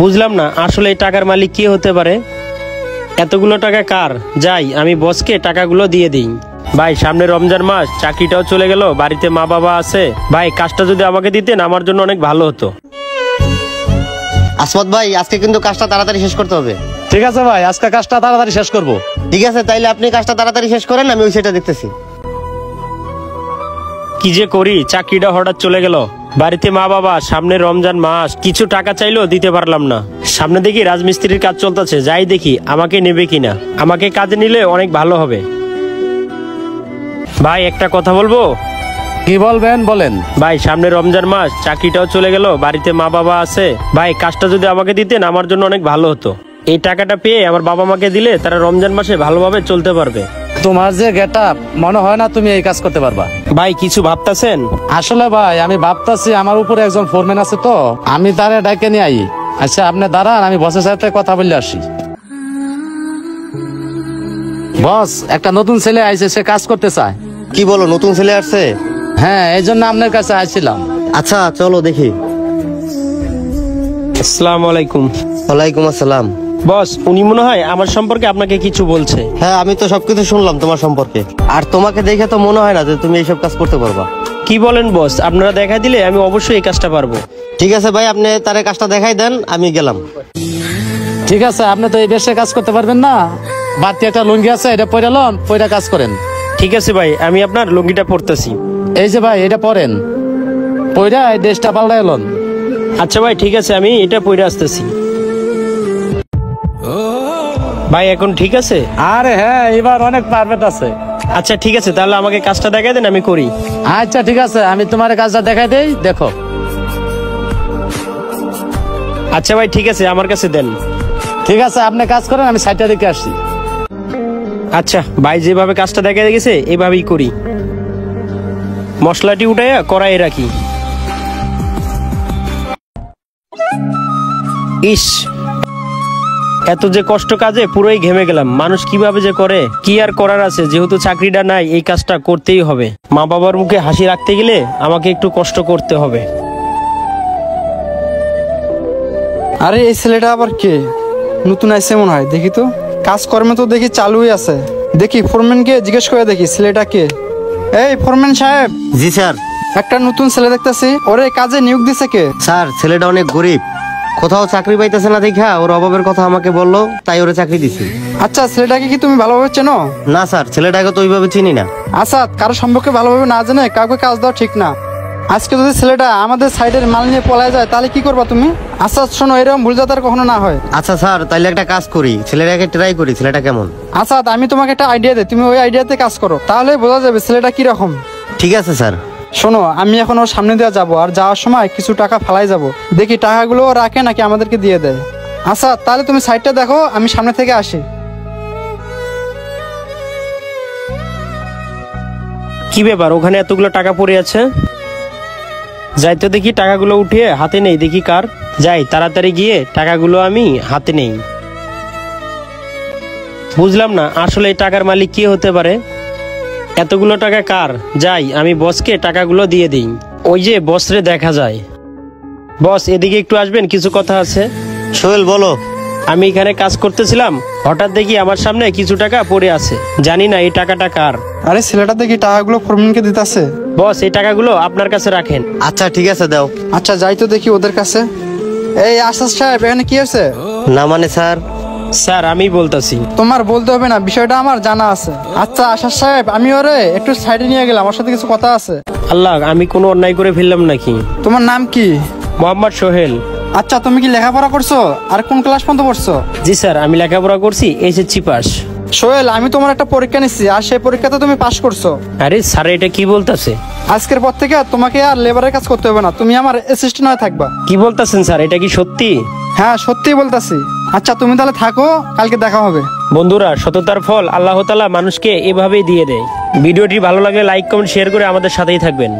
বুঝলাম না আসলে এই টাকার মালিক কে হতে পারে। এতগুলো টাকা কার? যাই আমি বসকে টাকাগুলো দিয়ে দিই। ভাই সামনে রমজান মাস, চাকরিটাও চলে গেল, বাড়িতে মা বাবা আছে। ভাই কাজটা যদি আমাকে দিতেন আমার জন্য অনেক ভালো হতো। আসমত ভাই, আজকে কিন্তু কাজটা তাড়াতাড়ি শেষ করতে হবে। ঠিক আছে ভাই, আজকে কাজটা তাড়াতাড়ি শেষ করব। ঠিক আছে, তাইলে আপনি কাজটা তাড়াতাড়ি শেষ করেন, আমি ওই সেটা দেখতেছি। কি যে করি, চাকরিটা হঠাৎ চলে গেল, বাড়িতে মা বাবা, সামনে রমজান মাস, কিছু টাকা চাইলেও দিতে পারলাম না। সামনে দেখি রাজমিস্ত্রির কাজ চলতেছে, যাই দেখি আমাকে নেবে কিনা। আমাকে কাজে নিলে অনেক ভালো হবে। ভাই একটা কথা বলবো? কি বলবেন বলেন। ভাই সামনে রমজান মাস, চাকরিটাও চলে গেল, বাড়িতে মা বাবা আছে। ভাই কাজটা যদি আমাকে দিতেন আমার জন্য অনেক ভালো হতো। এই টাকাটা পেয়ে আমার বাবা মাকে দিলে তারা রমজান মাসে ভালোভাবে চলতে পারবে। তোমার যে গেটআপ, মনে হয় না তুমি এই কাজ করতে পারবা। ভাই কিছু ভাবতেছেন? আসলে ভাই আমি ভাবতাছি, আমার উপরে একজন ফোরম্যান আছে, তো আমি তারে ডাকে নিয়ে আই। আচ্ছা আপনি দাঁড়ান, আমি বসের সাথে কথা বলে আসি। বস, একটা নতুন ছেলে আইছে, সে কাজ করতে চায়। কি বলো, নতুন ছেলে আসছে? হ্যাঁ, এই জন্য আপনার কাছে আইছিলাম। আচ্ছা চলো দেখি। আসসালামু আলাইকুম। ওয়ালাইকুম আসসালাম। বস, উনি মনে হয় আমার সম্পর্কে আপনাকে কিছু বলছে। হ্যাঁ, আমি তো সবকিছু শুনলাম তোমার সম্পর্কে, আর তোমাকে দেখে তো মনে হয় না যে তুমি এইসব কাজ করতে পারবা। কি বলেন বস? আপনারা দেখা দিলে আমি অবশ্যই এই কাজটা পারবো। ঠিক আছে ভাই, আপনি তারে কাজটা দেখাই দেন, আমি গেলাম। ঠিক আছে, আপনি তো এই বেশে কাজ করতে পারবেন না। বাড়তি একটা লুঙ্গি আছে, এটা পরে লন, পরে কাজ করেন। ঠিক আছে ভাই, আমি আপনার লুঙ্গিটা পরতেছি। এই যে ভাই, এটা পরেন, পরে এই ড্রেসটা পাল্টাই লন। আচ্ছা ভাই ঠিক আছে, আমি এটা পরে আসতেছি। ভাই এখন ঠিক আছে? আরে হ্যাঁ, এবার অনেক পারফেক্ট আছে। আচ্ছা ঠিক আছে, তাহলে আমাকে কাজটা দেখাই দেন, আমি করি। আচ্ছা ঠিক আছে, আমি তোমার কাজটা দেখাই দেই, দেখো। আচ্ছা ভাই ঠিক আছে, আমার কাছে দেন। ঠিক আছে, আপনি কাজ করেন, আমি সাইডটা দিকে আসি। আচ্ছা ভাই যেভাবে কাজটা দেখা গেছে এভাবেই করি। মশলাটি উঠাইয়া কড়াইয়ে রাখি। ইস, এত যে কষ্ট কাজে পুরোই ঘেমে গেলাম। মানুষ কিভাবে যে করে, কি আর করার আছে, যেহেতু চাকরিটা নাই এই কাজটা করতেই হবে। মা বাবার মুখে হাসি রাখতে গেলে আমাকে একটু কষ্ট করতে হবে। আরে এই ছেলেটা আবার কে? নতুন আইছে মনে হয়, দেখি তো। কাজকর্মে তো দেখি চালুই আছে। দেখি ফোরম্যানকে জিজ্ঞেস করে দেখি ছেলেটা কে। এই ফোরম্যান সাহেব। জি স্যার। একটা নতুন ছেলে দেখতেছি, ওরে কাজে নিয়োগ দিছে কে? স্যার, ছেলেটা অনেক গরিব, কোথাও চাকরি পাইতেছে না, দেখা ওর অভাবের কথা আমাকে বললো, তাই ওরে চাকরি দিছি। আচ্ছা, ছেলেটাকে কি তুমি ভালোভাবে চেনো? না স্যার, ছেলেটাকে তো ওইভাবে চিনি না। আচ্ছা, কারো সম্পর্কে ভালোভাবে না জেনে কাউকে কাজ দেওয়া ঠিক না। আজকে যদি ছেলেটা আমাদের সাইডের মাল নিয়ে পলায় যায় তাহলে কি করবা তুমি? আচ্ছা শোনো, এরকম ভুল যাতে আর কখনো না হয়। আচ্ছা স্যার, তাইলে একটা কাজ করি, ছেলেটাকে ট্রাই করি, ছেলেটা কেমন। আচ্ছা, আমি তোমাকে একটা আইডিয়া দিই, তুমি ওই আইডিয়াতে কাজ করো, তাহলে বোঝা যাবে ছেলেটা কি রকম। ঠিক আছে স্যার। শোনো, আমি এখন ওর সামনে দিয়ে যাবো, আর যাওয়ার সময় কিছু টাকা ফালাই যাব, দেখি টাকাগুলো রাখে নাকি আমাদেরকে দিয়ে দেয়। আচ্ছা তাহলে তুমি সাইডটা দেখো, আমি সামনে থেকে আসি। কি ব্যাপার, ওখানে এতগুলো টাকা পড়ে আছে? যাই তো দেখি, টাকাগুলো উঠিয়ে হাতে নেই, দেখি কার। যাই তাড়াতাড়ি গিয়ে টাকাগুলো আমি হাতে নেই। বুঝলাম না আসলে এই টাকার মালিক কে হতে পারে। এতগুলো টাকা কার? যাই আমি বসকে টাকাগুলো দিয়ে দিই। ওই যে বসরে দেখা যায়। বস এদিকে একটু আসবেন, কিছু কথা আছে। সোহেল বলো। আমি এখানে কাজ করতেছিলাম, হঠাৎ দেখি আমার সামনে কিছু টাকা পড়ে আছে, জানি না এই টাকাটা কার। আরে ছেলেটা দেখি টাকাগুলো ফোরম্যানকে দিতেছে। বস এই টাকাগুলো আপনার কাছে রাখেন। আচ্ছা ঠিক আছে, দাও। আচ্ছা যাই তো দেখি ওদের কাছে। এই আশাস সাহেব, এখানে কি আছে? না মানে স্যার। স্যার আমি বলতাছি। তোমার বলতে হবে না, বিষয়টা আমার জানা আছে। আচ্ছা আশাস সাহেব, আমি ওরে একটু সাইডে নিয়ে গেলাম, ওর সাথে কিছু কথা আছে। আল্লাহ, আমি কোনো অন্যায় করে ফেললাম নাকি? তোমার নাম কি? মোহাম্মদ সোহেল। আচ্ছা, তুমি কি লেখাপড়া করছো? আর কোন ক্লাস পর্যন্ত পড়ছো? জি স্যার, আমি লেখাপড়া করছি, এসএসসি পাস। সোহেল, আমি তোমার একটা পরীক্ষা নিচ্ছি, আর সেই পরীক্ষাতে তুমি পাশ করছো। আরে স্যার এটা কি বলতাছে? আজকের পর থেকে তোমাকে আর লেবারের কাজ করতে হবে না, তুমি আমার অ্যাসিস্ট্যান্ট হয়ে থাকবা। কি বলতাছেন স্যার, এটা কি সত্যি? হ্যাঁ সত্যি বলতাছি। আচ্ছা তুমি তাহলে থাকো, কালকে দেখা হবে। বন্ধুরা, সততার ফল আল্লাহ তাআলা মানুষকে এভাবেই দিয়ে দেয়। ভিডিওটি ভালো লাগলে লাইক কমেন্ট শেয়ার করে আমাদের সাথেই থাকবেন।